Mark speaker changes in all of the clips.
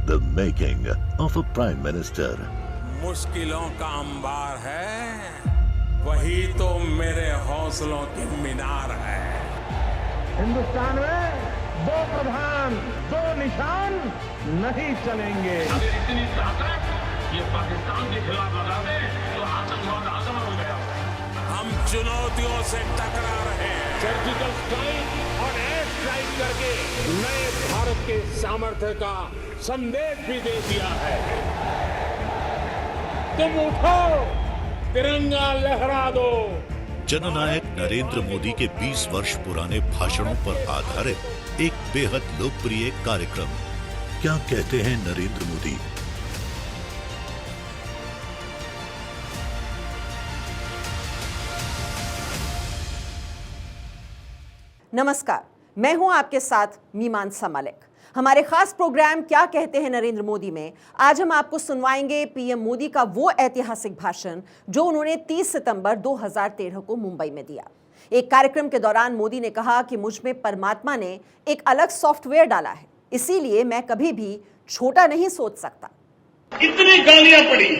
Speaker 1: The making of a Prime Minister.
Speaker 2: मुश्किलों का अंबार है, वही तो मेरे हौसलों की मीनार है।
Speaker 3: हिंदुस्तान में दो प्रधान दो निशान नहीं चलेंगे।
Speaker 4: अगर इतनी ताकत ये पाकिस्तान के खिलाफ लगा दे तो आतंकवाद आजाद हो गया।
Speaker 2: हम चुनौतियों से टकरा रहे हैं।
Speaker 5: सर्जिकल स्ट्राइक और एयर स्ट्राइक करके नए भारत के सामर्थ्य का संदेश भी दे दिया है। तुम उठो, तिरंगा लहरा दो।
Speaker 1: जननायक नरेंद्र मोदी के 20 वर्ष पुराने भाषणों पर आधारित एक बेहद लोकप्रिय कार्यक्रम। क्या कहते हैं नरेंद्र मोदी?
Speaker 6: नमस्कार, मैं हूं आपके साथ मीमांसा मलिक। हमारे खास प्रोग्राम क्या कहते हैं नरेंद्र मोदी में आज हम आपको सुनवाएंगे पीएम मोदी का वो ऐतिहासिक भाषण जो उन्होंने 30 सितंबर 2013 को मुंबई में दिया। एक कार्यक्रम के दौरान मोदी ने कहा कि मुझ में परमात्मा ने एक अलग सॉफ्टवेयर डाला है, इसीलिए मैं कभी भी छोटा नहीं सोच सकता।
Speaker 4: इतनी गालियां पड़ी,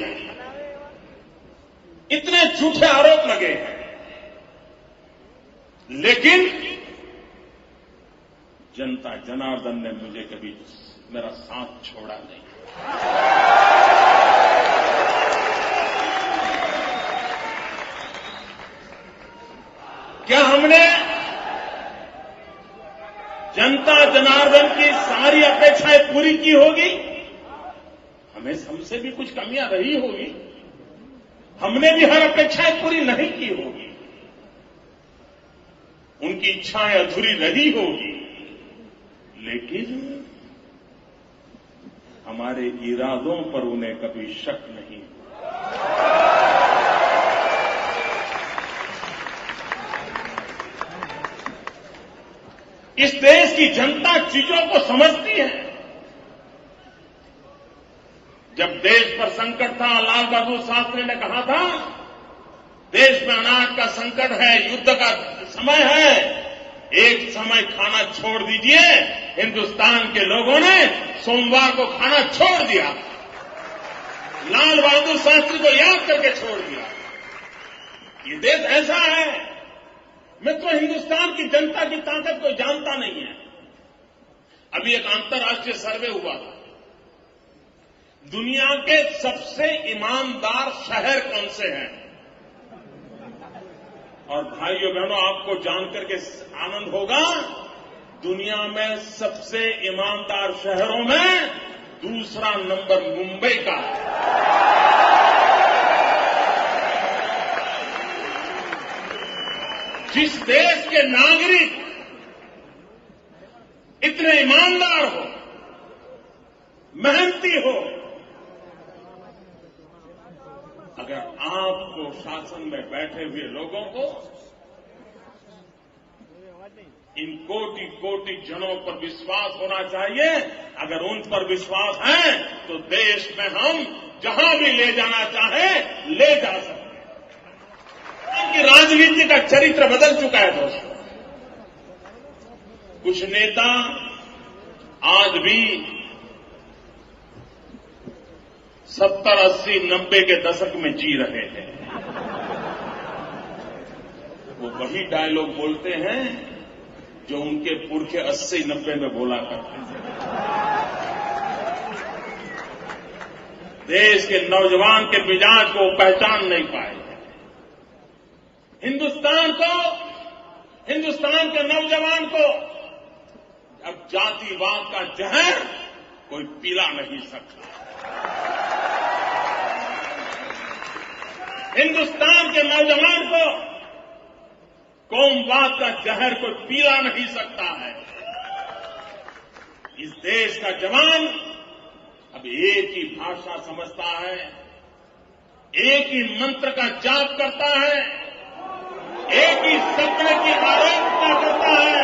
Speaker 4: इतने झूठे आरोप लगे, लेकिन जनता जनार्दन ने मुझे कभी मेरा साथ छोड़ा नहीं। क्या हमने जनता जनार्दन की सारी अपेक्षाएं पूरी की होगी? हमसे भी कुछ कमियां रही होगी, हमने भी हर अपेक्षाएं पूरी नहीं की होगी, उनकी इच्छाएं अधूरी रही होगी, लेकिन हमारे इरादों पर उन्हें कभी शक नहीं हुआ। इस देश की जनता चीजों को समझती है। जब देश पर संकट था, लाल बहादुर शास्त्री ने कहा था, देश में अनाज का संकट है, युद्ध का समय है, एक समय खाना छोड़ दीजिए। हिंदुस्तान के लोगों ने सोमवार को खाना छोड़ दिया, लाल बहादुर शास्त्री को याद करके छोड़ दिया। ये देश ऐसा है, मित्रों, हिंदुस्तान की जनता की ताकत कोई जानता नहीं है। अभी एक अंतर्राष्ट्रीय सर्वे हुआ था, दुनिया के सबसे ईमानदार शहर कौन से हैं? और भाइयों बहनों, आपको जानकर के आनंद होगा, दुनिया में सबसे ईमानदार शहरों में दूसरा नंबर मुंबई का है। जिस देश के नागरिक इतने ईमानदार हो, मेहनती हो, अगर आपको शासन में बैठे हुए लोगों को इन कोटि कोटि जनों पर विश्वास होना चाहिए। अगर उन पर विश्वास है तो देश में हम जहां भी ले जाना चाहे ले जा सकते हैं। इनकी राजनीति का चरित्र बदल चुका है दोस्तों। कुछ नेता आज भी 70, 80, 90 के दशक में जी रहे हैं। वो वही डायलॉग बोलते हैं जो उनके पुरखे 80, 90 में बोला करते थे। देश के नौजवान के मिजाज को पहचान नहीं पाए। हिंदुस्तान के नौजवान को अब जातिवाद का जहर कोई पिला नहीं सकता। हिंदुस्तान के नौजवान को कौमवाद का जहर कोई पीला नहीं सकता है। इस देश का जवान अब एक ही भाषा समझता है, एक ही मंत्र का जाप करता है, एक ही सपने की आराधना करता है।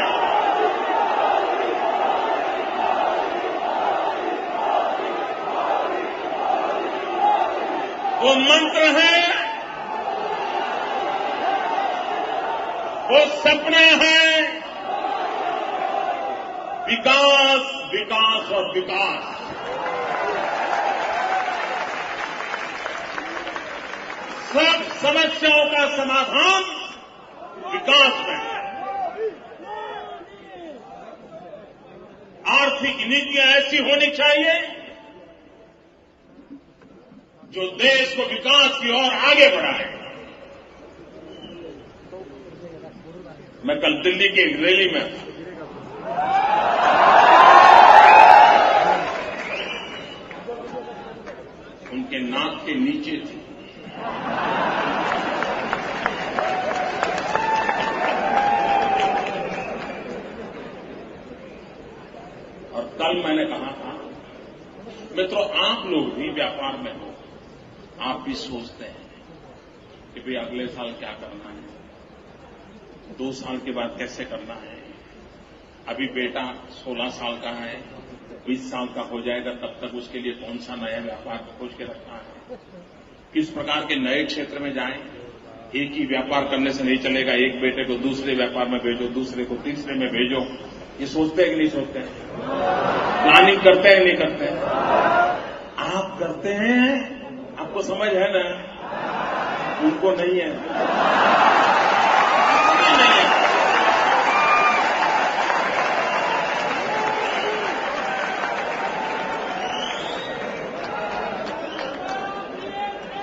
Speaker 4: वो मंत्र है, वो सपना है, विकास, विकास और विकास। सब समस्याओं का समाधान विकास में है। आर्थिक नीतियां ऐसी होनी चाहिए जो देश को विकास की ओर आगे बढ़ाए। मैं कल दिल्ली की एक रैली में था। उनके नाक के नीचे थी। और कल मैंने कहा था, मित्रों, आप लोग भी व्यापार में हो, आप भी सोचते हैं कि भाई अगले साल क्या करना है, 2 साल के बाद कैसे करना है। अभी बेटा 16 साल का है, 20 साल का हो जाएगा, तब तक उसके लिए कौन सा नया व्यापार खोज के रखना है, किस प्रकार के नए क्षेत्र में जाएं। एक ही व्यापार करने से नहीं चलेगा। एक बेटे को दूसरे व्यापार में भेजो, दूसरे को तीसरे में भेजो। ये सोचते हैं कि नहीं सोचते हैं? प्लानिंग करते हैं कि नहीं करते हैं? आप करते हैं, आपको समझ है ना, उनको नहीं है। नहीं है।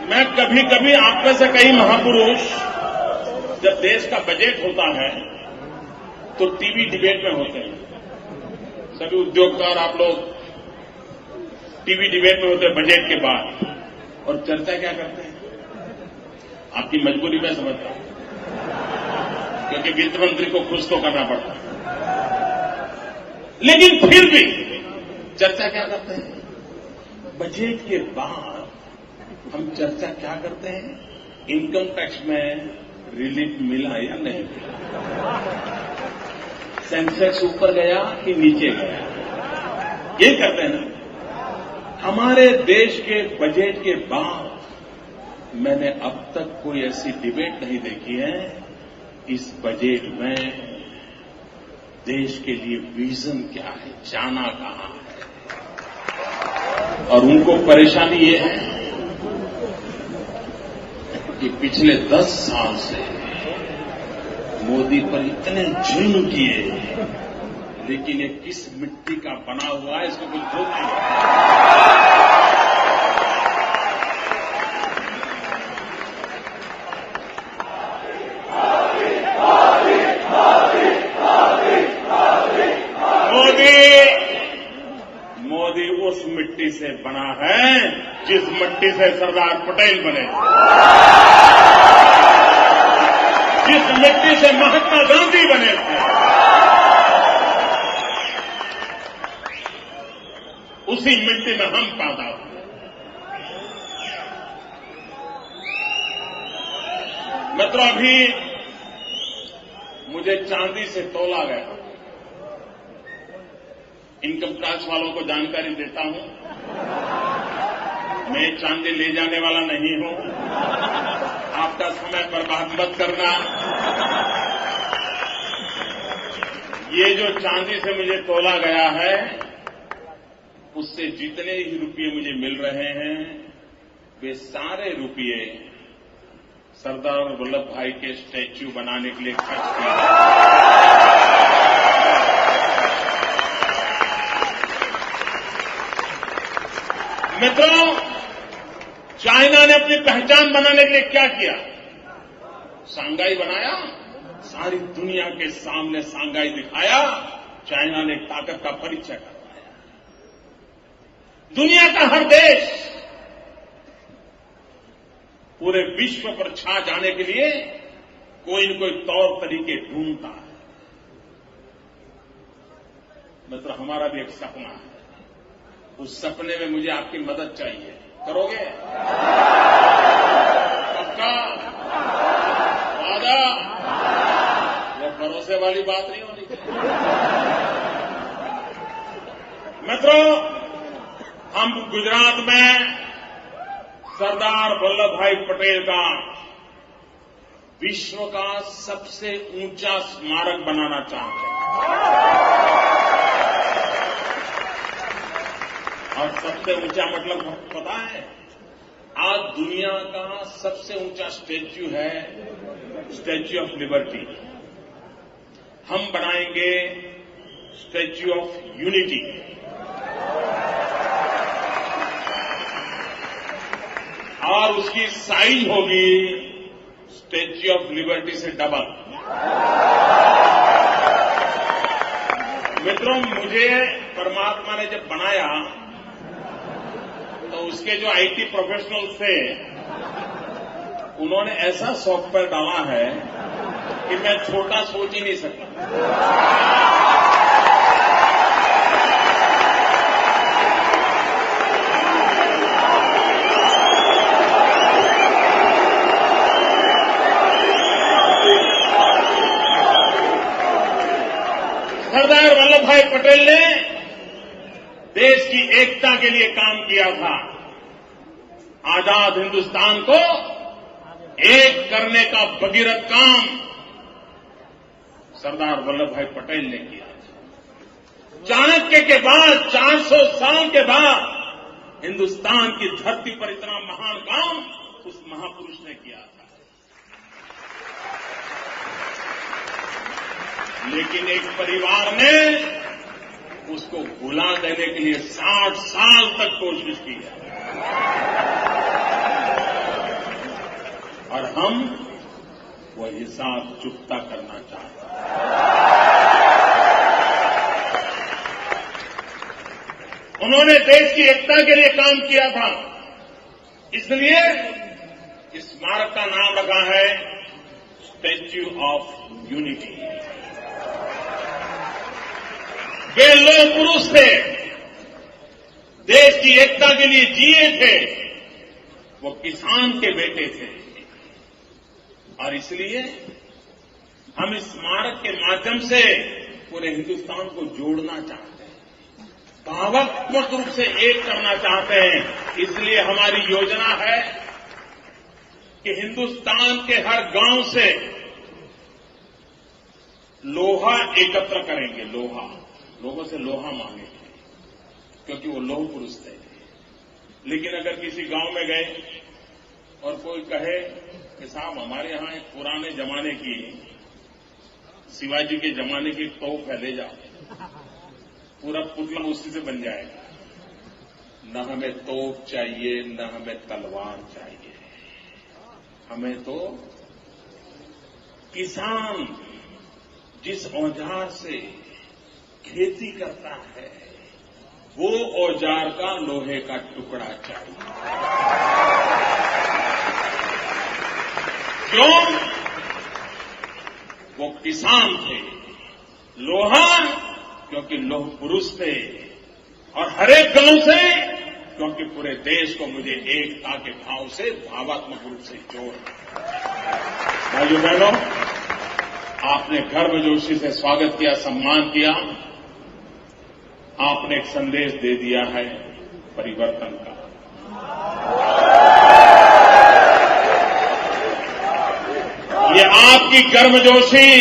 Speaker 4: मैं कभी कभी आप में से कई महापुरुष जब देश का बजट होता है तो टीवी डिबेट में होते हैं। सभी उद्योगकार आप लोग टीवी डिबेट में होते हैं बजट के बाद, और चर्चा क्या करते हैं? आपकी मजबूरी में समझता हूं, क्योंकि वित्त मंत्री को खुश तो करना पड़ता है, लेकिन फिर भी चर्चा क्या करते हैं? बजट के बाद हम चर्चा क्या करते हैं? इनकम टैक्स में रिलीफ मिला या नहीं मिला, सेंसेक्स ऊपर गया कि नीचे गया, ये करते हैं ना। हमारे देश के बजट के बाद मैंने अब तक कोई ऐसी डिबेट नहीं देखी है इस बजट में देश के लिए विजन क्या है, जाना कहां है। और उनको परेशानी ये है कि पिछले 10 साल से मोदी पर इतने जुल्म किए, लेकिन ये किस मिट्टी का बना हुआ है इसको कुछ भूल नहीं। मोदी उस मिट्टी से बना है जिस मिट्टी से सरदार पटेल बने, जिस मिट्टी से महात्मा गांधी बने थे, उसी मिट्टी में हम पैदा हुए। मित्रों, अभी मुझे चांदी से तोला गया। इनकम टैक्स वालों को जानकारी देता हूं, मैं चांदी ले जाने वाला नहीं हूं। आपका समय बर्बाद मत करना। ये जो चांदी से मुझे तोला गया है, उससे जितने ही रुपये मुझे मिल रहे हैं, वे सारे रुपये सरदार वल्लभ भाई के स्टैच्यू बनाने के लिए खर्च किए। मित्रों, चाइना ने अपनी पहचान बनाने के लिए क्या किया? सांघाई बनाया, सारी दुनिया के सामने सांघाई दिखाया, चाइना ने ताकत का परिचय करवाया। दुनिया का हर देश पूरे विश्व पर छा जाने के लिए कोई न कोई तौर तरीके ढूंढता है। मित्र, हमारा भी एक सपना है, उस सपने में मुझे आपकी मदद चाहिए। करोगे? पक्का? वादा? वो भरोसे वाली बात नहीं होनी चाहिए। मित्रों, हम गुजरात में सरदार वल्लभ भाई पटेल का विश्व का सबसे ऊंचा स्मारक बनाना चाहते हैं। और सबसे ऊंचा मतलब पता है? आज दुनिया का सबसे ऊंचा स्टैच्यू है स्टैच्यू ऑफ लिबर्टी। हम बनाएंगे स्टैच्यू ऑफ यूनिटी। और उसकी साइज होगी स्टैच्यू ऑफ लिबर्टी से डबल। मित्रों, मुझे परमात्मा ने जब बनाया तो उसके जो आईटी प्रोफेशनल्स थे उन्होंने ऐसा सॉफ्टवेयर डाला है कि मैं छोटा सोच ही नहीं सकता। सरदार वल्लभ भाई पटेल ने देश की एकता के लिए काम किया था। आजाद हिंदुस्तान को एक करने का भगीरथ काम सरदार वल्लभ भाई पटेल ने किया था। चाणक्य के बाद 400 साल के बाद हिंदुस्तान की धरती पर इतना महान काम उस महापुरुष ने किया था। लेकिन एक परिवार ने उसको भुला देने के लिए 60 साल तक कोशिश की है। और हम वो हिसाब चुकता करना चाहते हैं। उन्होंने देश की एकता के लिए काम किया था, इसलिए इस स्मारक का नाम रखा है स्टैच्यू ऑफ यूनिटी। वे लोग पुरुष थे, देश की एकता के लिए जिए थे, वो किसान के बेटे थे। और इसलिए हम इस स्मारक के माध्यम से पूरे हिंदुस्तान को जोड़ना चाहते हैं, भावनात्मक रूप से एक करना चाहते हैं। इसलिए हमारी योजना है कि हिंदुस्तान के हर गांव से लोहा एकत्र करेंगे। लोगों से लोहा मांगेंगे, क्योंकि वो लोह पुरुष थे। लेकिन अगर किसी गांव में गए और कोई कहे कि साहब हमारे यहां एक पुराने जमाने की शिवाजी के जमाने की तोप है, ले जाओ, पूरा पुतला उसी से बन जाएगा। न हमें तोप चाहिए, न हमें तलवार चाहिए, हमें तो किसान जिस औजार से खेती करता है वो औजार का लोहे का टुकड़ा चाहिए। क्यों? वो किसान थे। लोहा क्योंकि लोह पुरुष थे, और हर एक गांव से क्योंकि पूरे देश को मुझे एकता के भाव से भावात्मक रूप से जोड़ना। भाइयों बहनों, आपने गर्मजोशी से स्वागत किया, सम्मान किया। आपने एक संदेश दे दिया है परिवर्तन का। ये आपकी गर्मजोशी,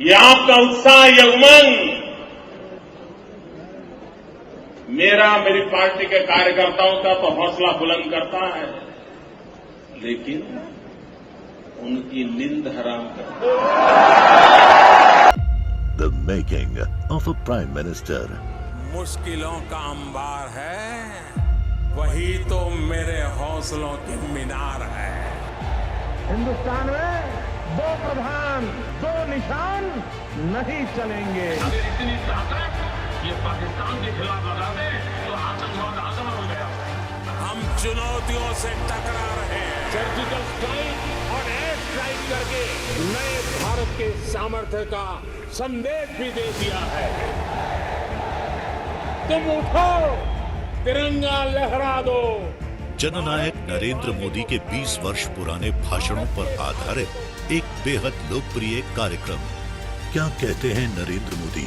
Speaker 4: ये आपका उत्साह, ये उमंग मेरी पार्टी के कार्यकर्ताओं का तो हौसला बुलंद करता है, लेकिन उनकी नींद हराम करता है।
Speaker 1: The making of a Prime Minister.
Speaker 2: मुश्किलों का अंबार है, वही तो मेरे हौसलों की मीनार है।
Speaker 3: हिंदुस्तान में दो प्रधान, दो निशान नहीं चलेंगे।
Speaker 5: अगर इतनी ताकत ये पाकिस्तान के खिलाफ लगा दे तो आतंकवाद आसान हो गया।
Speaker 2: हम चुनौतियों से टकरा रहे हैं।
Speaker 5: सर्जिकल स्ट्राइक और एयर स्ट्राइक करके नए भारत के सामर्थ्य का संदेश भी दे दिया है। तुम उठो, तिरंगा लहरा दो।
Speaker 1: जननायक नरेंद्र मोदी के 20 वर्ष पुराने भाषणों पर आधारित एक बेहद लोकप्रिय कार्यक्रम क्या कहते हैं नरेंद्र मोदी।